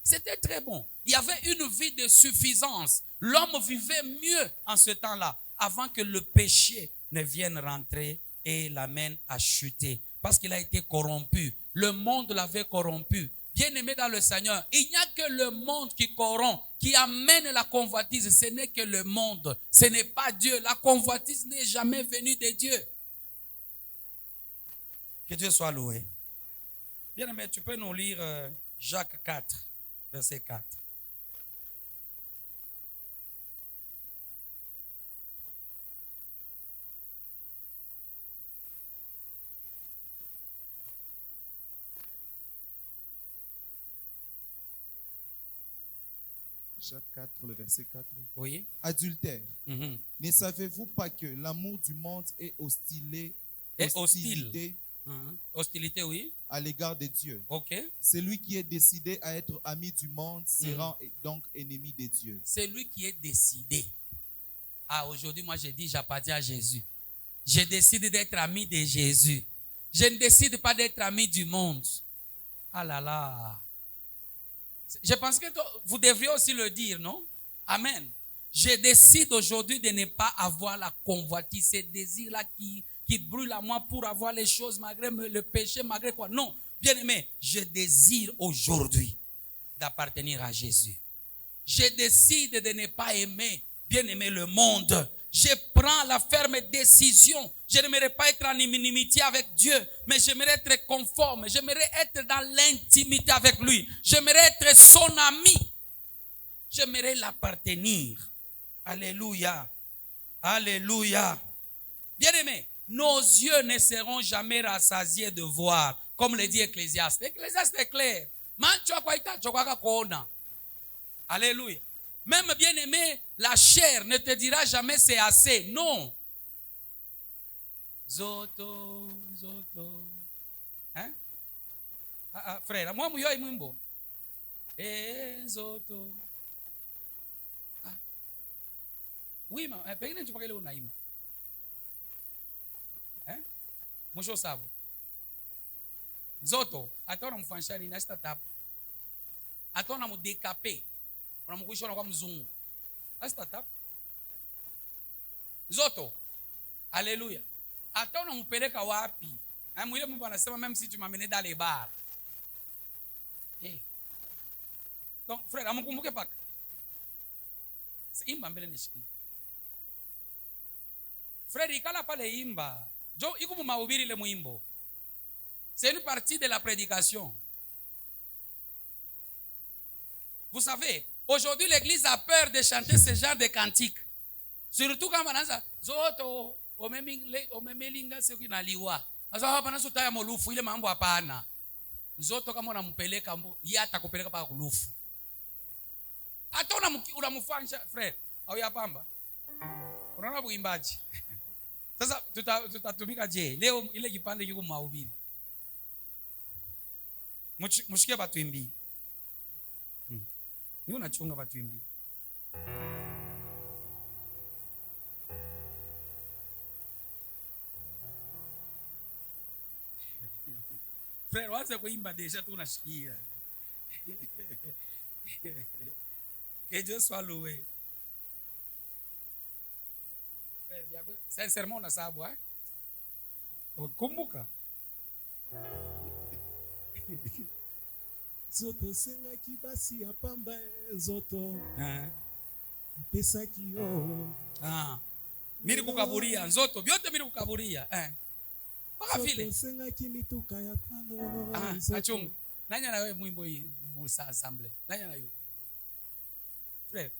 C'était très bon. Il y avait une vie de suffisance. L'homme vivait mieux en ce temps-là, avant que le péché ne vienne rentrer et l'amène à chuter. Parce qu'il a été corrompu. Le monde l'avait corrompu. Bien-aimé dans le Seigneur, il n'y a que le monde qui corrompt, qui amène la convoitise. Ce n'est que le monde. Ce n'est pas Dieu. La convoitise n'est jamais venue de Dieu. Que Dieu soit loué. Bien-aimé, tu peux nous lire Jacques 4, verset 4. Jacques 4, le verset 4. Oui. Adultère. Ne savez-vous pas que l'amour du monde est hostilité Hostilité, oui. à l'égard de Dieu. Ok. Celui qui est décidé à être ami du monde sera donc ennemi de Dieu. Celui qui est décidé. Ah, aujourd'hui, moi, j'ai dit, j'appartiens à Jésus. Je décide d'être ami de Jésus. Je ne décide pas d'être ami du monde. Ah là là. Je pense que vous devriez aussi le dire, non? Amen. Je décide aujourd'hui de ne pas avoir la convoitise, ce désir-là qui brûle à moi pour avoir les choses malgré le péché, malgré quoi. Non, bien aimé, je désire aujourd'hui d'appartenir à Jésus. Je décide de ne pas aimer, bien aimer le monde. Je prends la ferme décision. Je n'aimerais pas être en inimitié avec Dieu, mais j'aimerais être conforme. J'aimerais être dans l'intimité avec lui. J'aimerais être son ami. J'aimerais l'appartenir. Alléluia. Alléluia. Bien-aimés, nos yeux ne seront jamais rassasiés de voir, comme le dit Ecclésiaste. Ecclésiaste est clair. Alléluia. Même bien-aimé, la chair ne te dira jamais c'est assez. Non. Zoto, zoto. Hein? Frère, moi, je suis mwimbo. Zoto. Oui, mais pengine tu parles au naïm. Hein? Mwisho sabu. Zoto, atona mfanshani na startup. Atona mudekape. Unamkuishona kwa mzungu. Na startup. Zoto. Alléluia. Atona mpeleka wapi? Mwile Mungu anasema même si tu m'amènes dans les bars. Donc frère, amukumbuke paka. Imba mbele nishiki. Frère, ikala pale imba. Jo iko mu mahubiri le muimbo. C'est une partie de la prédication. Vous savez, aujourd'hui l'église a peur de chanter ce genre de cantiques. Surtout quand on a zoto omemelinga siku inaliwa. Sasa hapa naso taya molufu ile mambo hapana. Zoto kama unampeleka yeye atakupeleka paka kulufu. Hata unamfanya frère au yapamba. Unaona buimbaji. Sasa tutatumika je? Leo ile kipande kiko mahubiri. Mshikie watu imbi. Ni unachunga watu imbi. Frère, waanze kuimba deja tu unashikia. Que Dieu soit loué. Sincèrement, on a ça à boire. Kumbuka. Zoto senga kibasi ya pamba zoto. Pesa kiyo. Miri kukaburia nzoto byote miri kukaburia. Paka vile. Senga kimituka ya tano. Achungu. Nanya na wewe mwimbo hii musa ensemble. Nanya na yu. Frère,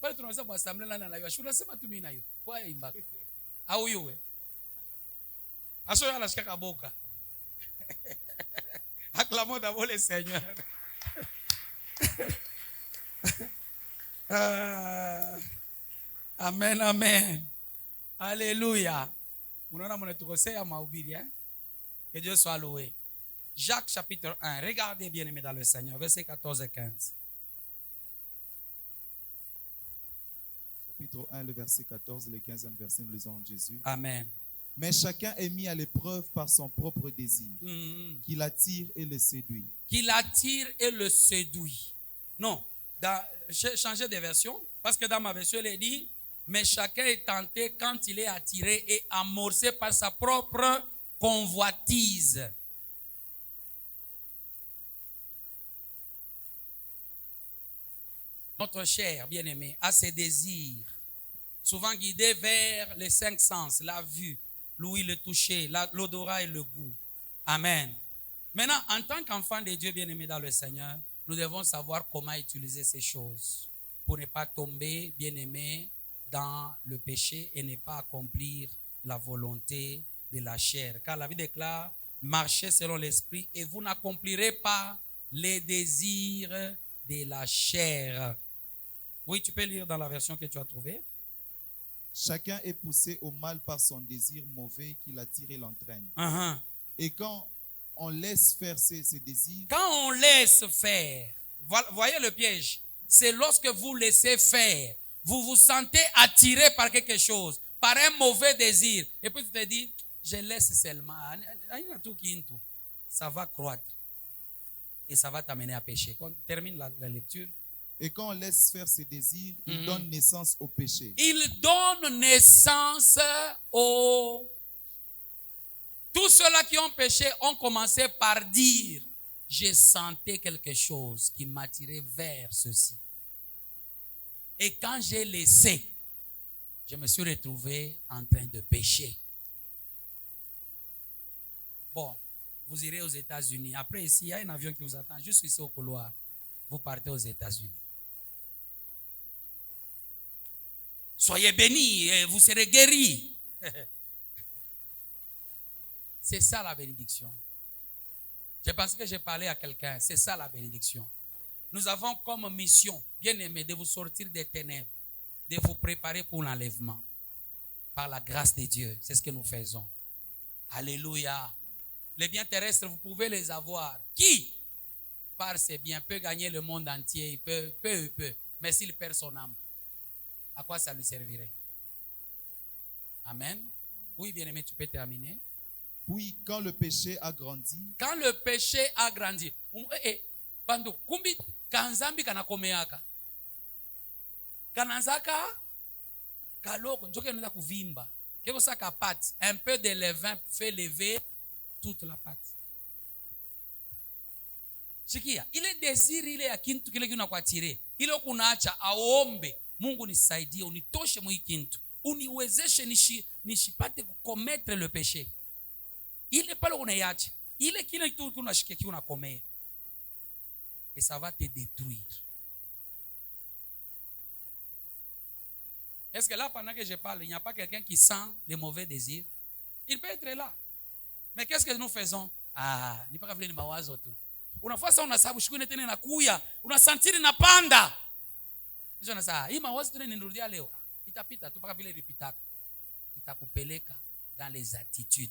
pale tunaweza kwa ensemble nanya na yu. Ashura sema tu mimi na yu. Kwa imba. Au yuwe. Aso yala shika kaboka. Acclamons d'abord le Seigneur. Amen, amen. Alléluia. Munona munetukosea mahubiri, hein? Que Dieu soit loué. Jacques chapitre 1. Regardez bien aimé dans le Seigneur. Versets 14 et 15. Chapitre 1, le verset 14, le 15e verset, nous lisons en Jésus. Amen. Mais chacun est mis à l'épreuve par son propre désir, qui l'attire et le séduit. Qui l'attire et le séduit. Non, j'ai changé de version, parce que dans ma version, il dit, mais chacun est tenté quand il est attiré et amorcé par sa propre convoitise. Notre chair, bien-aimé, a ses désirs, souvent guidés vers les 5 sens, la vue, l'ouïe, le toucher, l'odorat et le goût. Amen. Maintenant, en tant qu'enfant de Dieu bien-aimé dans le Seigneur, nous devons savoir comment utiliser ces choses pour ne pas tomber, bien-aimé, dans le péché et ne pas accomplir la volonté de la chair. Car la Bible déclare, marchez selon l'esprit et vous n'accomplirez pas les désirs de la chair. Oui, tu peux lire dans la version que tu as trouvée. Chacun est poussé au mal par son désir mauvais qui l'attire et l'entraîne. Et quand on laisse faire ses désirs, quand on laisse faire, voyez le piège, c'est lorsque vous laissez faire, vous vous sentez attiré par quelque chose, par un mauvais désir, et puis tu te dis, je laisse seulement, ça va croître et ça va t'amener à pécher. Quand on termine la lecture. Et quand on laisse faire ses désirs, il donne naissance au péché. Il donne naissance au... Tous ceux-là qui ont péché ont commencé par dire, j'ai senti quelque chose qui m'attirait vers ceci. Et quand j'ai laissé, je me suis retrouvé en train de pécher. Bon, vous irez aux États-Unis. Après, ici, il y a un avion qui vous attend juste ici au couloir. Vous partez aux États-Unis. Soyez bénis et vous serez guéris. C'est ça la bénédiction. Je pense que j'ai parlé à quelqu'un. C'est ça la bénédiction. Nous avons comme mission, bien aimé, de vous sortir des ténèbres, de vous préparer pour l'enlèvement. Par la grâce de Dieu. C'est ce que nous faisons. Alléluia. Les biens terrestres, vous pouvez les avoir. Qui, par ses biens, peut gagner le monde entier? Il peut. Mais s'il perd son âme, à quoi ça lui servirait? Amen. Oui, bien aimé, tu peux terminer. Puis, quand le péché a grandi. Quand le péché a grandi. Bando, kumbi kanzambi kanakomeaka. Kananzaka kaloko njoke nenda kuvimba. Keko saka pâte, un peu de levain fait lever toute la pâte. Sikia, ile désir ile ya kintu kile kinakuatire. Ile kunaacha aombe, Mungu nisaidie, unitoshe mwi kintu. Uniwezeshe nishipate kukometre le péché. Il est pas là où on est yache. Il est qui est tout qu'on a chiqué qui on a commis. Et ça va te détruire. Est-ce que là, pendant que je parle, il n'y a pas quelqu'un qui sent les mauvais désirs? Il peut être là. Mais qu'est-ce que nous faisons? Ah, ni pas vile ni mawazo tu. Unafua ça, unasabu shukuni tena na kuya. Unasantiri na panda. Hizo na saa. Hii mawazo tena nirudia leo. Itapita tu paka vile ripitaka. Itakupeleka dans les attitudes.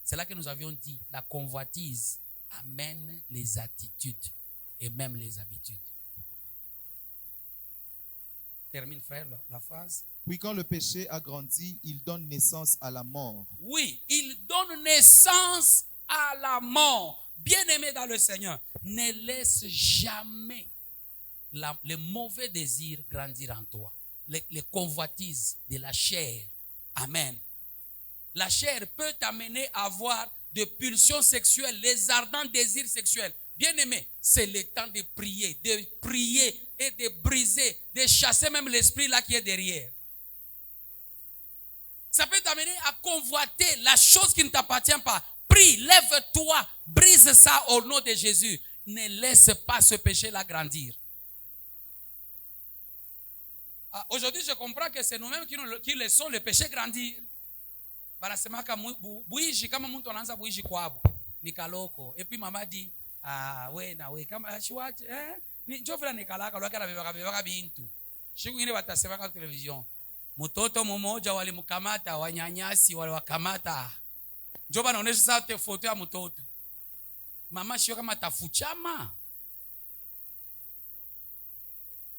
C'est là que nous avions dit, la convoitise amène les attitudes et même les habitudes. Termine, frère, la phrase. Puis quand le péché a grandi, il donne naissance à la mort. Oui, il donne naissance à la mort. Bien-aimé dans le Seigneur, ne laisse jamais les mauvais désirs grandir en toi. Les convoitises de la chair. Amen. La chair peut t'amener à avoir des pulsions sexuelles, les ardents désirs sexuels. Bien-aimé, c'est le temps de prier et de briser, de chasser même l'esprit là qui est derrière. Ça peut t'amener à convoiter la chose qui ne t'appartient pas. Prie, lève-toi, brise ça au nom de Jésus. Ne laisse pas ce péché-là grandir. Aujourd'hui, je comprends que c'est nous-mêmes qui laissons le péché grandir. Banasemaka buishi kama mtu anaanza buishi kwabo nikaloko et puis mama dit we na we kama shiwache ni njoo vile nikalaka lwaka na bebaka bintu shiku ile batasemaka kwa television Mtoto mmoja walimkamata, wanyanyasi waliwakamata. Ndio wanaonesha sasa foto ya mtoto. Mama sio kama tafuchama.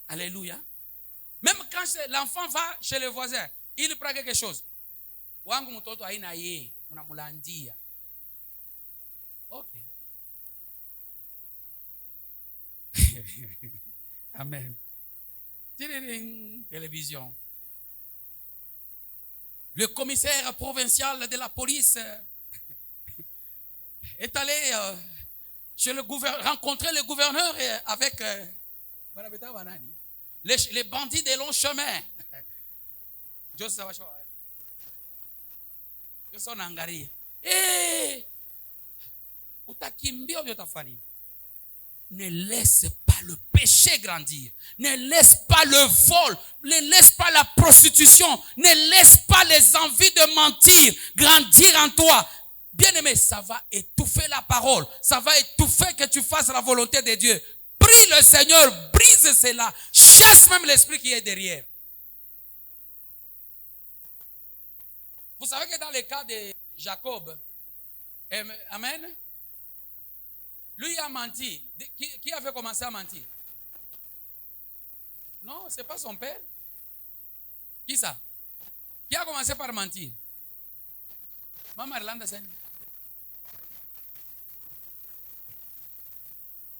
Alléluia. Même quand l'enfant va chez le voisin, il prend quelque chose. Wangu mtoto haina yeye, mnamulandia. Okay. Amen. Télévision. Le commissaire provincial de la police est allé chez le rencontrer le gouverneur avec les bandits des longs chemins. Ne laisse pas le péché grandir. Ne laisse pas le vol. Ne laisse pas la prostitution. Ne laisse pas les envies de mentir grandir en toi. Bien-aimé, ça va étouffer la parole. Ça va étouffer que tu fasses la volonté de Dieu. Prie le Seigneur, brise cela. Chasse même l'esprit qui est derrière. Vous savez que dans le cas de Jacob, amen, lui a menti. Qui avait commencé à mentir? Non, ce n'est pas son père. Qui ça? Qui a commencé par mentir? Maman Irlanda Seigne.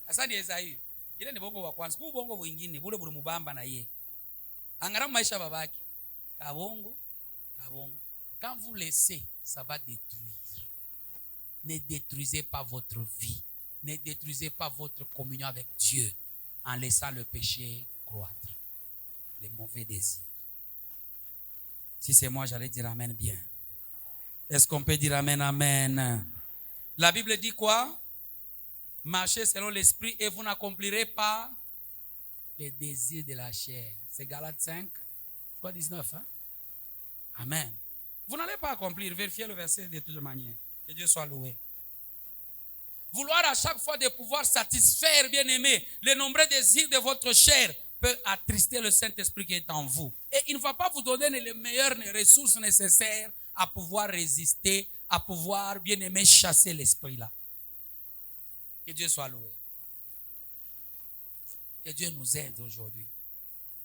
Asante Esaü. Ile ni bongo wa kwanza. Ku bongo mwingine bule bule mubamba na ye. Angara maisha babaki. Kabongo. Quand vous laissez, ça va détruire. Ne détruisez pas votre vie. Ne détruisez pas votre communion avec Dieu en laissant le péché croître. Les mauvais désirs. Si c'est moi, j'allais dire amen bien. Est-ce qu'on peut dire amen, amen? La Bible dit quoi? Marchez selon l'esprit et vous n'accomplirez pas les désirs de la chair. C'est Galates 5, je crois 19. Hein? Amen. Vous n'allez pas accomplir. Vérifiez le verset de toute manière. Que Dieu soit loué. Vouloir à chaque fois de pouvoir satisfaire, bien-aimé, les nombreux désirs de votre chair peut attrister le Saint-Esprit qui est en vous. Et il ne va pas vous donner les meilleures ressources nécessaires à pouvoir résister, à pouvoir, bien-aimé, chasser l'esprit-là. Que Dieu soit loué. Que Dieu nous aide aujourd'hui.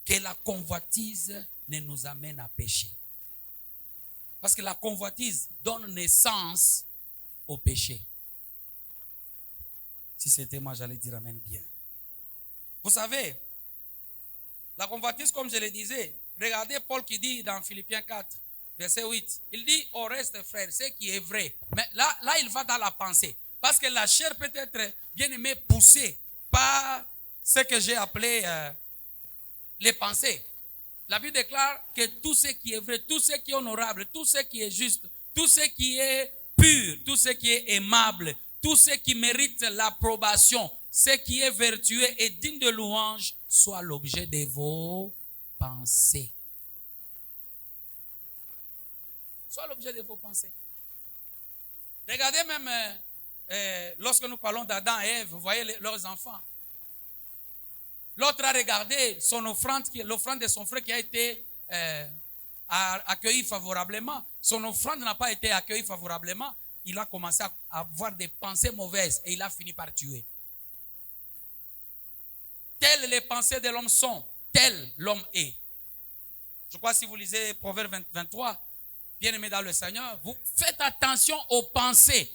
Que la convoitise ne nous amène à pécher. Parce que la convoitise donne naissance au péché. Si c'était moi, j'allais dire amen bien. Vous savez, la convoitise, comme je le disais, regardez Paul qui dit dans Philippiens 4, verset 8, il dit au reste, frère, ce qui est vrai. Mais là, il va dans la pensée. Parce que la chair peut être, bien aimée, poussée par ce que j'ai appelé les pensées. La Bible déclare que tout ce qui est vrai, tout ce qui est honorable, tout ce qui est juste, tout ce qui est pur, tout ce qui est aimable, tout ce qui mérite l'approbation, ce qui est vertueux et digne de louange, soit l'objet de vos pensées. Soit l'objet de vos pensées. Regardez même lorsque nous parlons d'Adam et Ève, vous voyez leurs enfants. L'autre a regardé son offrande, l'offrande de son frère qui a été accueillie favorablement. Son offrande n'a pas été accueillie favorablement. Il a commencé à avoir des pensées mauvaises et il a fini par tuer. Telles les pensées de l'homme sont, tel l'homme est. Je crois que si vous lisez Proverbe 23, bien aimé dans le Seigneur, vous faites attention aux pensées.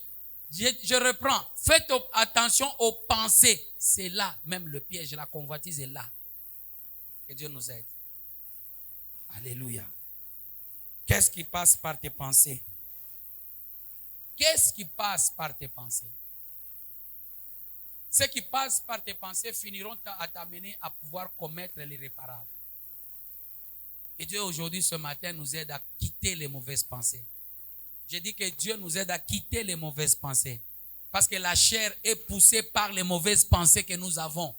Je reprends, faites attention aux pensées. C'est là, même le piège, la convoitise est là. Que Dieu nous aide. Alléluia. Qu'est-ce qui passe par tes pensées? Qu'est-ce qui passe par tes pensées? Ce qui passe par tes pensées finiront à t'amener à pouvoir commettre l'irréparable. Et Dieu aujourd'hui, ce matin, nous aide à quitter les mauvaises pensées. Je dis que Dieu nous aide à quitter les mauvaises pensées. Parce que la chair est poussée par les mauvaises pensées que nous avons.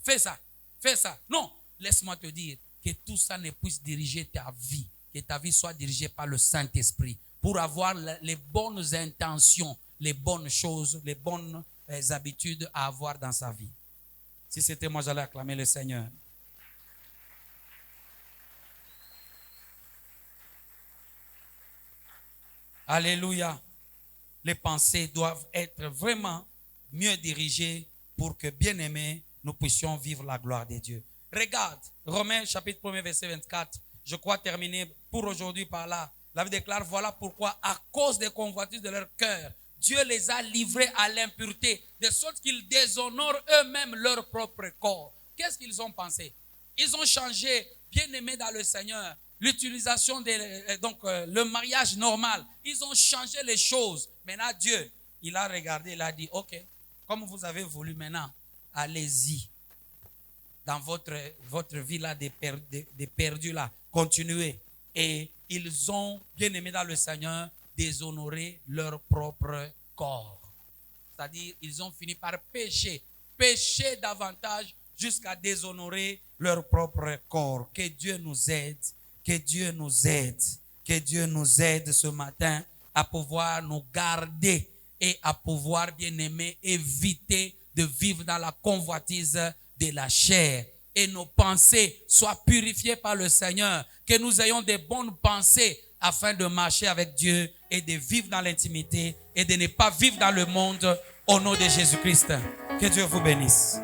Fais ça, fais ça. Non, laisse-moi te dire que tout ça ne puisse diriger ta vie. Que ta vie soit dirigée par le Saint-Esprit. Pour avoir les bonnes intentions, les bonnes choses, les bonnes habitudes à avoir dans sa vie. Si c'était moi, j'allais acclamer le Seigneur. Alléluia. Les pensées doivent être vraiment mieux dirigées pour que, bien-aimés, nous puissions vivre la gloire de Dieu. Regarde, Romains chapitre 1, verset 24. Je crois terminer pour aujourd'hui par là. La Bible déclare, voilà pourquoi, à cause des convoitises de leur cœur, Dieu les a livrés à l'impureté, de sorte qu'ils déshonorent eux-mêmes leur propre corps. Qu'est-ce qu'ils ont pensé? Ils ont changé, bien-aimés dans le Seigneur, l'utilisation le mariage normal. Ils ont changé les choses. Maintenant, Dieu, il a regardé, il a dit, ok, comme vous avez voulu maintenant, allez-y. Dans votre vie là, des perdus là, continuez. Et ils ont, bien-aimés dans le Seigneur, déshonoré leur propre corps. C'est-à-dire, ils ont fini par pécher davantage jusqu'à déshonorer leur propre corps. Que Dieu nous aide, que Dieu nous aide, que Dieu nous aide ce matin à pouvoir nous garder et à pouvoir, bien-aimés, éviter de vivre dans la convoitise de la chair. Et nos pensées soient purifiées par le Seigneur. Que nous ayons des bonnes pensées afin de marcher avec Dieu et de vivre dans l'intimité et de ne pas vivre dans le monde au nom de Jésus-Christ. Que Dieu vous bénisse.